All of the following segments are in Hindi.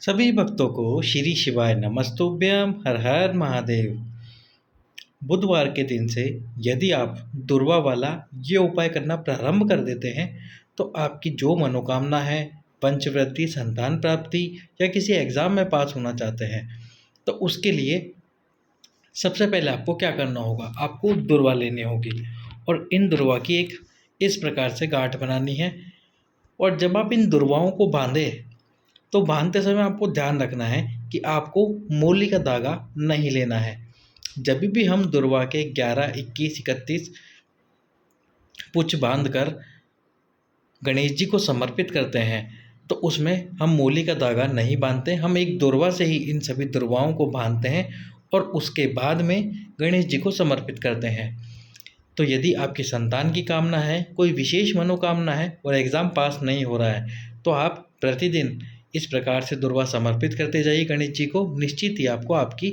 सभी भक्तों को श्री शिवाय नमस्तुभ्यम। हर हर महादेव। बुधवार के दिन से यदि आप दुर्वा वाला ये उपाय करना प्रारंभ कर देते हैं तो आपकी जो मनोकामना है, पंचवृत्ति, संतान प्राप्ति या किसी एग्ज़ाम में पास होना चाहते हैं, तो उसके लिए सबसे पहले आपको क्या करना होगा, आपको दुर्वा लेनी होगी और इन दुर्वा की एक इस प्रकार से गांठ बनानी है। और जब आप इन दुर्वाओं को बांधें तो बांधते समय आपको ध्यान रखना है कि आपको मूली का धागा नहीं लेना है। जब भी हम दुर्वा के 11, 21, 31 पुच्छ बांध कर गणेश जी को समर्पित करते हैं तो उसमें हम मूली का धागा नहीं बांधते, हम एक दुर्वा से ही इन सभी दुर्वाओं को बांधते हैं और उसके बाद में गणेश जी को समर्पित करते हैं। तो यदि आपकी संतान की कामना है, कोई विशेष मनोकामना है और एग्ज़ाम पास नहीं हो रहा है, तो आप प्रतिदिन इस प्रकार से दुर्वा समर्पित करते जाइए गणेश जी को। निश्चित ही आपको आपकी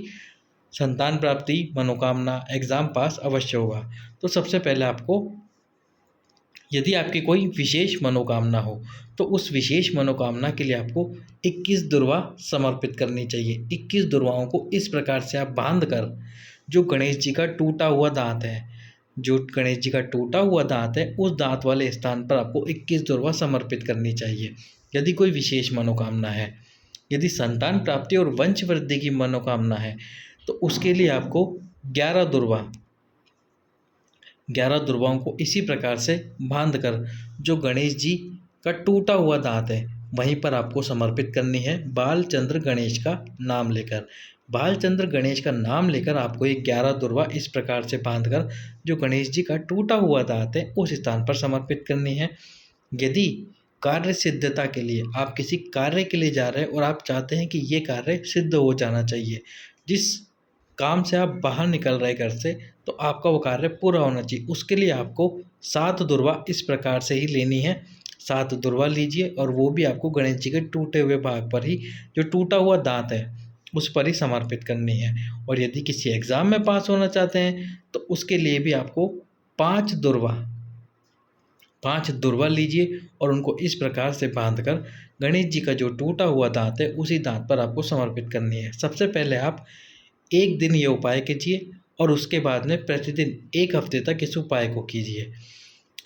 संतान प्राप्ति, मनोकामना, एग्ज़ाम पास अवश्य होगा। तो सबसे पहले आपको, यदि आपकी कोई विशेष मनोकामना हो तो उस विशेष मनोकामना के लिए आपको 21 दुर्वा समर्पित करनी चाहिए। 21 दुर्वाओं को इस प्रकार से आप बांध कर, जो गणेश जी का टूटा हुआ दांत है, जो गणेश जी का टूटा हुआ दांत है, उस दांत वाले स्थान पर आपको 21 दुर्वा समर्पित करनी चाहिए यदि कोई विशेष मनोकामना है। यदि संतान प्राप्ति और वंश वृद्धि की मनोकामना है तो उसके लिए आपको 11 दुर्वाओं को इसी प्रकार से बांध कर, जो गणेश जी का टूटा हुआ दांत है वहीं पर आपको समर्पित करनी है, बालचंद्र गणेश का नाम लेकर। बालचंद्र गणेश का नाम लेकर आपको ये 11 दुर्वा इस प्रकार से बांधकर, जो गणेश जी का टूटा हुआ दांत है, उस स्थान पर समर्पित करनी है। यदि कार्य सिद्धता के लिए आप किसी कार्य के लिए जा रहे हैं और आप चाहते हैं कि ये कार्य सिद्ध हो जाना चाहिए, जिस काम से आप बाहर निकल रहे घर से, तो आपका वो कार्य पूरा होना चाहिए, उसके लिए आपको 7 दुर्वा इस प्रकार से ही लेनी है। 7 दुर्वा लीजिए और वो भी आपको गणेश जी के टूटे हुए भाग पर ही, जो टूटा हुआ दांत है उस पर ही समर्पित करनी है। और यदि किसी एग्ज़ाम में पास होना चाहते हैं तो उसके लिए भी आपको 5 दुर्वा लीजिए और उनको इस प्रकार से बांधकर गणेश जी का जो टूटा हुआ दांत है उसी दांत पर आपको समर्पित करनी है। सबसे पहले आप एक दिन ये उपाय कीजिए और उसके बाद में प्रतिदिन 1 हफ्ते तक इस उपाय को कीजिए।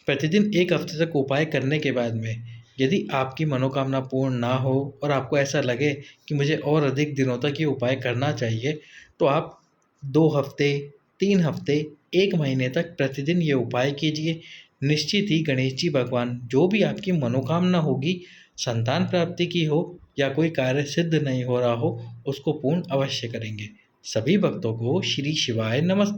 प्रतिदिन 1 हफ्ते तक उपाय करने के बाद में यदि आपकी मनोकामना पूर्ण ना हो और आपको ऐसा लगे कि मुझे और अधिक दिनों तक ये उपाय करना चाहिए, तो आप 2 हफ्ते, 3 हफ्ते, 1 महीने तक प्रतिदिन ये उपाय कीजिए। निश्चित ही गणेश जी भगवान जो भी आपकी मनोकामना होगी, संतान प्राप्ति की हो या कोई कार्य सिद्ध नहीं हो रहा हो, उसको पूर्ण अवश्य करेंगे। सभी भक्तों को श्री शिवाय नमस्तु।